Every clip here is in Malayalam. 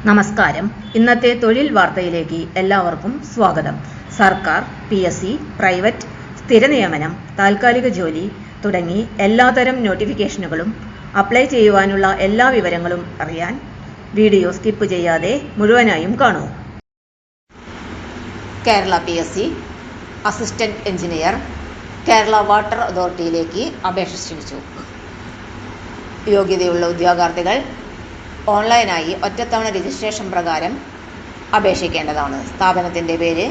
നമസ്കാരം. ഇന്നത്തെ തൊഴിൽ വാർത്തയിലേക്ക് എല്ലാവർക്കും സ്വാഗതം. സർക്കാർ, PSC, പ്രൈവറ്റ്, സ്ഥിര നിയമനം, താൽക്കാലിക ജോലി തുടങ്ങി എല്ലാതരം നോട്ടിഫിക്കേഷനുകളും അപ്ലൈ ചെയ്യുവാനുള്ള എല്ലാ വിവരങ്ങളും അറിയാൻ വീഡിയോ സ്കിപ്പ് ചെയ്യാതെ മുഴുവനായും കാണൂ. Kerala PSC assistant engineer Kerala water അതോറിറ്റിയിലേക്ക് അപേക്ഷ ക്ഷണിച്ചു. യോഗ്യതയുള്ള ഉദ്യോഗാർത്ഥികൾ ഓൺലൈനായി ഒറ്റത്തവണ രജിസ്ട്രേഷൻ പ്രകാരം അപേക്ഷിക്കേണ്ടതാണ്. സ്ഥാപനത്തിൻ്റെ പേര്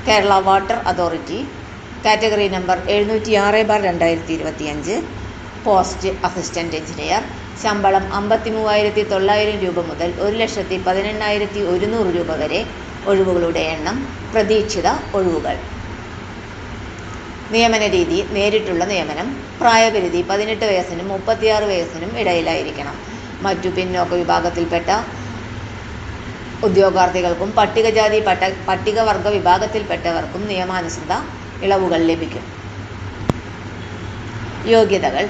Kerala water authority, category number 706/2025, post assistant engineer, ശമ്പളം 53,900 രൂപ മുതൽ 1,18,100 രൂപ വരെ. ഒഴിവുകളുടെ എണ്ണം, പ്രതീക്ഷിത ഒഴിവുകൾ. നിയമന രീതി: നേരിട്ടുള്ള നിയമനം. പ്രായപരിധി 18 വയസ്സിനും 36 വയസ്സിനും ഇടയിലായിരിക്കണം. മറ്റു പിന്നോക്ക വിഭാഗത്തിൽപ്പെട്ട ഉദ്യോഗാർത്ഥികൾക്കും പട്ടികജാതി പട്ടികവർഗ വിഭാഗത്തിൽപ്പെട്ടവർക്കും നിയമാനുസൃത ഇളവുകൾ ലഭിക്കും. യോഗ്യതകൾ: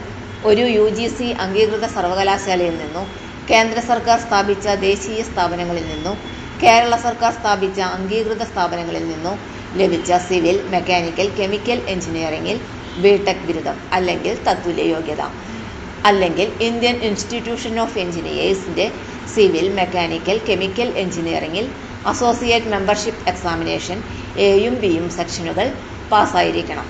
ഒരു UGC അംഗീകൃത സർവകലാശാലയിൽ നിന്നോ കേന്ദ്ര സർക്കാർ സ്ഥാപിച്ച ദേശീയ സ്ഥാപനങ്ങളിൽ നിന്നോ കേരള സർക്കാർ സ്ഥാപിച്ച അംഗീകൃത സ്ഥാപനങ്ങളിൽ നിന്നോ ലഭിച്ച സിവിൽ, മെക്കാനിക്കൽ, കെമിക്കൽ എഞ്ചിനീയറിംഗിൽ BTech ബിരുദം അല്ലെങ്കിൽ തത്തുല്യ യോഗ്യത, അല്ലെങ്കിൽ ഇന്ത്യൻ ഇൻസ്റ്റിറ്റ്യൂഷൻ ഓഫ് എഞ്ചിനീയേഴ്സിൻ്റെ സിവിൽ, മെക്കാനിക്കൽ, കെമിക്കൽ എഞ്ചിനീയറിംഗിൽ അസോസിയേറ്റ് മെമ്പർഷിപ്പ് എക്സാമിനേഷൻ Aയും Bയും സെക്ഷനുകൾ പാസ്സായിരിക്കണം.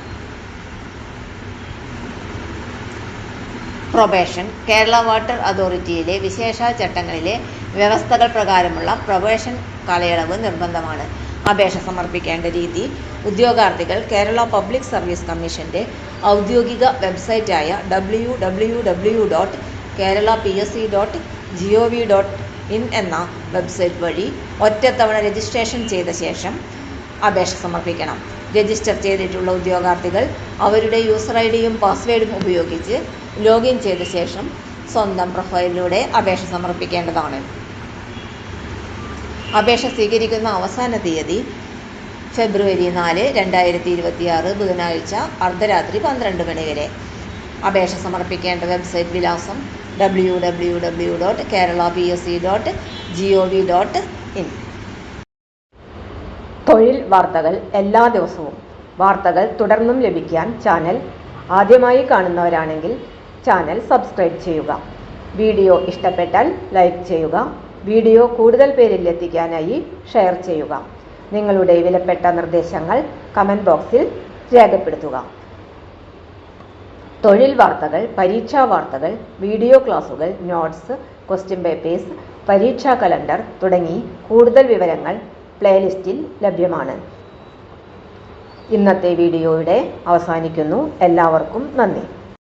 പ്രൊബേഷൻ: കേരള വാട്ടർ അതോറിറ്റിയിലെ വിശേഷാൽ ചട്ടങ്ങളിലെ വ്യവസ്ഥകൾ പ്രകാരമുള്ള പ്രൊബേഷൻ കാലയളവ് നിർബന്ധമാണ്. അപേക്ഷ സമർപ്പിക്കേണ്ട രീതി: ഉദ്യോഗാർത്ഥികൾ കേരള പബ്ലിക് സർവീസ് കമ്മീഷന്റെ ഔദ്യോഗിക വെബ്സൈറ്റായ www.keralapsc.gov.in എന്ന വെബ്സൈറ്റ് വഴി ഒറ്റത്തവണ രജിസ്ട്രേഷൻ ചെയ്ത ശേഷം അപേക്ഷ സമർപ്പിക്കണം. രജിസ്റ്റർ ചെയ്തിട്ടുള്ള ഉദ്യോഗാർത്ഥികൾ അവരുടെ യൂസർ IDയും പാസ്വേഡും ഉപയോഗിച്ച് ലോഗിൻ ചെയ്ത ശേഷം സ്വന്തം പ്രൊഫൈലിലൂടെ അപേക്ഷ സമർപ്പിക്കേണ്ടതാണ്. അപേക്ഷ സ്വീകരിക്കുന്ന അവസാന തീയതി ഫെബ്രുവരി 4, 2026 ബുധനാഴ്ച അർദ്ധരാത്രി 12 മണി വരെ. അപേക്ഷ സമർപ്പിക്കേണ്ട വെബ്സൈറ്റ് വിലാസം www.keralapsc.gov.in. തൊഴിൽ വാർത്തകൾ എല്ലാ ദിവസവും. വാർത്തകൾ തുടർന്നും ലഭിക്കാൻ ചാനൽ ആദ്യമായി കാണുന്നവരാണെങ്കിൽ ചാനൽ സബ്സ്ക്രൈബ് ചെയ്യുക. വീഡിയോ ഇഷ്ടപ്പെട്ടാൽ ലൈക്ക് ചെയ്യുക. വീഡിയോ കൂടുതൽ പേരിൽ എത്തിക്കാനായി ഷെയർ ചെയ്യുക. നിങ്ങളുടെ വിലപ്പെട്ട നിർദ്ദേശങ്ങൾ കമൻറ്റ് ബോക്സിൽ രേഖപ്പെടുത്തുക. തൊഴിൽ വാർത്തകൾ, പരീക്ഷാ വാർത്തകൾ, വീഡിയോ ക്ലാസുകൾ, നോട്ട്സ്, ക്വസ്റ്റ്യൻ പേപ്പേഴ്സ്, പരീക്ഷാ കലണ്ടർ തുടങ്ങി കൂടുതൽ വിവരങ്ങൾ പ്ലേലിസ്റ്റിൽ ലഭ്യമാണ്. ഇന്നത്തെ വീഡിയോയുടെ അവസാനിക്കുന്നു. എല്ലാവർക്കും നന്ദി.